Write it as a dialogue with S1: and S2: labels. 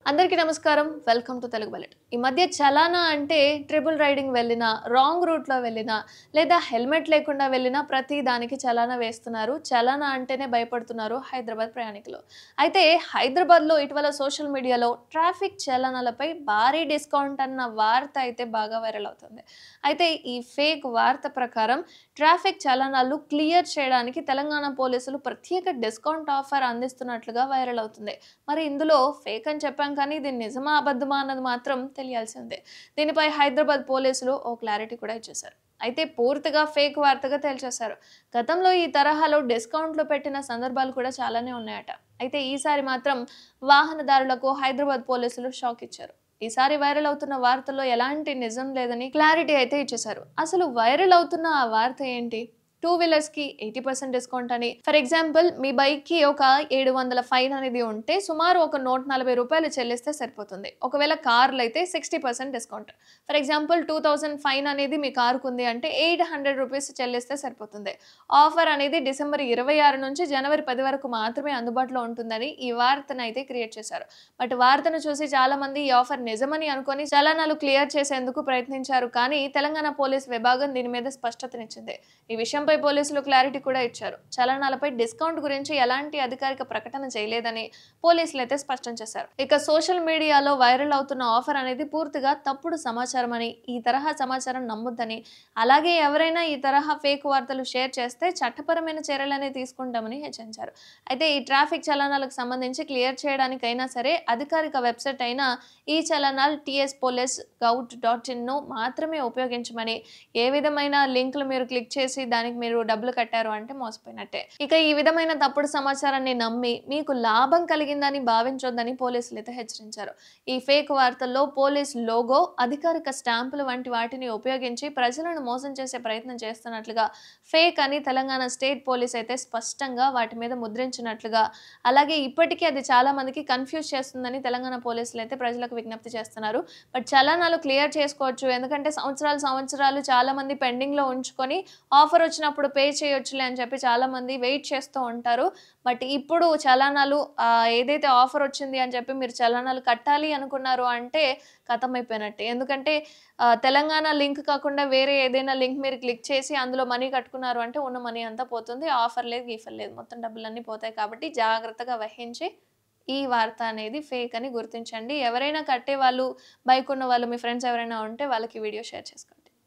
S1: అందరికీ నమస్కారం. Welcome to Telugu bullet. ఈ మధ్య చలానా అంటే ట్రిపుల్ రైడింగ్ వెళ్ళినా, రాంగ్ రూట్‌లో వెళ్ళినా, లేదా హెల్మెట్ లేకుండా వెళ్ళినా ప్రతి దానికి చలానా వేస్తున్నారు. చలానా అంటేనే భయపడుతున్నారు హైదరాబాద్ ప్రయాణికులు. అయితే హైదరాబాద్‌లో ఇటీవల సోషల్ మీడియాలో ట్రాఫిక్ చలనాలపై భారీ డిస్కౌంట్ అన్న వార్త అయితే బాగా వైరల్ అవుతుంది. అయితే ఈ ఫేక్ వార్త ప్రకారం ట్రాఫిక్ చలనాలు క్లియర్ చేయడానికి తెలంగాణ పోలీసులు ప్రత్యేక డిస్కౌంట్ ఆఫర్ అందిస్తున్నట్లుగా వైరల్ అవుతుంది. మరి ఇందులో ఫేక్ అని చెప్పాం కానీ ఇది నిజమా అబద్ధమా అన్నది మాత్రం తెలియాల్సిందే. దీనిపై హైదరాబాద్ పోలీసులు ఓ క్లారిటీ కూడా ఇచ్చేశారు. అయితే పూర్తిగా ఫేక్ వార్తగా తేల్చేశారు. గతంలో ఈ తరహాలో డిస్కౌంట్లు పెట్టిన సందర్భాలు కూడా చాలానే ఉన్నాయట. అయితే ఈసారి మాత్రం వాహనదారులకు హైదరాబాద్ పోలీసులు షాక్ ఇచ్చారు. ఈసారి వైరల్ అవుతున్న వార్తల్లో ఎలాంటి నిజం లేదని క్లారిటీ అయితే ఇచ్చేశారు. అసలు వైరల్ అవుతున్న ఆ వార్త ఏంటి? టూ వీలర్స్‌కి 80% డిస్కౌంట్ అని. ఫర్ ఎగ్జాంపుల్ మీ బైక్‌కి ఒక 700 ఫైన్ అనేది ఉంటే సుమారు ఒక రూ. 140 చెల్లిస్తే సరిపోతుంది. ఒకవేళ కార్‌లో అయితే 60% డిస్కౌంట్. ఫర్ ఎగ్జాంపుల్ 2000 ఫైన్ అనేది మీ కారుకుంది అంటే రూ. 800 చెల్లిస్తే సరిపోతుంది. ఆఫర్ అనేది డిసెంబర్ 26 నుంచి జనవరి 10 వరకు మాత్రమే అందుబాటులో ఉంటుందని ఈ వార్తనైతే క్రియేట్ చేశారు. బట్ వార్తను చూసి చాలామంది ఈ ఆఫర్ నిజమని అనుకోని చలానాలు క్లియర్ చేసేందుకు ప్రయత్నించారు. కానీ తెలంగాణ పోలీస్ విభాగం దీని మీద స్పష్టతనిచ్చింది. ఈ విషయంపై పోలీసులు క్లారిటీ కూడా ఇచ్చారు. చలనాలపై డిస్కౌంట్ గురించి ఎలాంటి అధికారిక ప్రకటన చేయలేదని పోలీసులు అయితే స్పష్టం చేశారు. ఇక సోషల్ మీడియాలో వైరల్ అవుతున్న ఆఫర్ అనేది పూర్తిగా తప్పుడు సమాచారం అని, ఈ తరహా సమాచారం నమ్మొద్దని, అలాగే ఎవరైనా ఈ తరహా ఫేక్ వార్తలు షేర్ చేస్తే చట్టపరమైన చర్యలనే తీసుకుంటామని హెచ్చరించారు. అయితే ఈ ట్రాఫిక్ చలనాలకు సంబంధించి క్లియర్ చేయడానికైనా సరే అధికారిక వెబ్సైట్ అయిన ఈ చలనాల్ tspolice.gov.in మాత్రమే ఉపయోగించమని, ఏ విధమైన లింకులు మీరు క్లిక్ చేసి దానికి మీరు డబ్బులు కట్టారు అంటే మోసపోయినట్టే. ఇక ఈ విధమైన తప్పుడు సమాచారాన్ని నమ్మి మీకు లాభం కలిగిందని భావించొద్దని పోలీసులు అయితే హెచ్చరించారు. ఈ ఫేక్ వార్తల్లో పోలీస్ లోగో, అధికారిక స్టాంపులు వంటి వాటిని ఉపయోగించి ప్రజలను మోసం చేసే ప్రయత్నం చేస్తున్నట్లుగా ఫేక్ అని తెలంగాణ స్టేట్ పోలీస్ అయితే స్పష్టంగా వాటి మీద ముద్రించినట్లుగా, అలాగే ఇప్పటికీ అది చాలా మందికి కన్ఫ్యూజ్ చేస్తుందని తెలంగాణ పోలీసులు అయితే ప్రజలకు విజ్ఞప్తి చేస్తున్నారు. బట్ చలానాలు క్లియర్ చేసుకోవచ్చు. ఎందుకంటే సంవత్సరాలు చాలా మంది పెండింగ్‌లో ఉంచుకొని ఆఫర్ వచ్చినప్పుడు పే చేయొచ్చులే అని చెప్పి చాలామంది వెయిట్ చేస్తూ ఉంటారు. బట్ ఇప్పుడు చలానాలు ఏదైతే ఆఫర్ వచ్చింది అని చెప్పి మీరు చలానాలు కట్టాలి అనుకున్నారు అంటే ఖతమైపోయినట్టే. ఎందుకంటే తెలంగాణ లింక్ కాకుండా వేరే ఏదైనా లింక్ మీరు క్లిక్ చేసి అందులో మనీ కట్టుకున్నారు అంటే ఉన్న మనీ అంతా పోతుంది. ఆఫర్ లేదు, గీఫర్ లేదు. మొత్తం డబ్బులన్నీ పోతాయి. కాబట్టి జాగ్రత్తగా వహించి ఈ వార్త అనేది ఫేక్ అని గుర్తించండి. ఎవరైనా కట్టేవాళ్ళు, బైక్ ఉన్నవాళ్ళు మీ ఫ్రెండ్స్ ఎవరైనా ఉంటే వాళ్ళకి వీడియో షేర్ చేసుకోండి.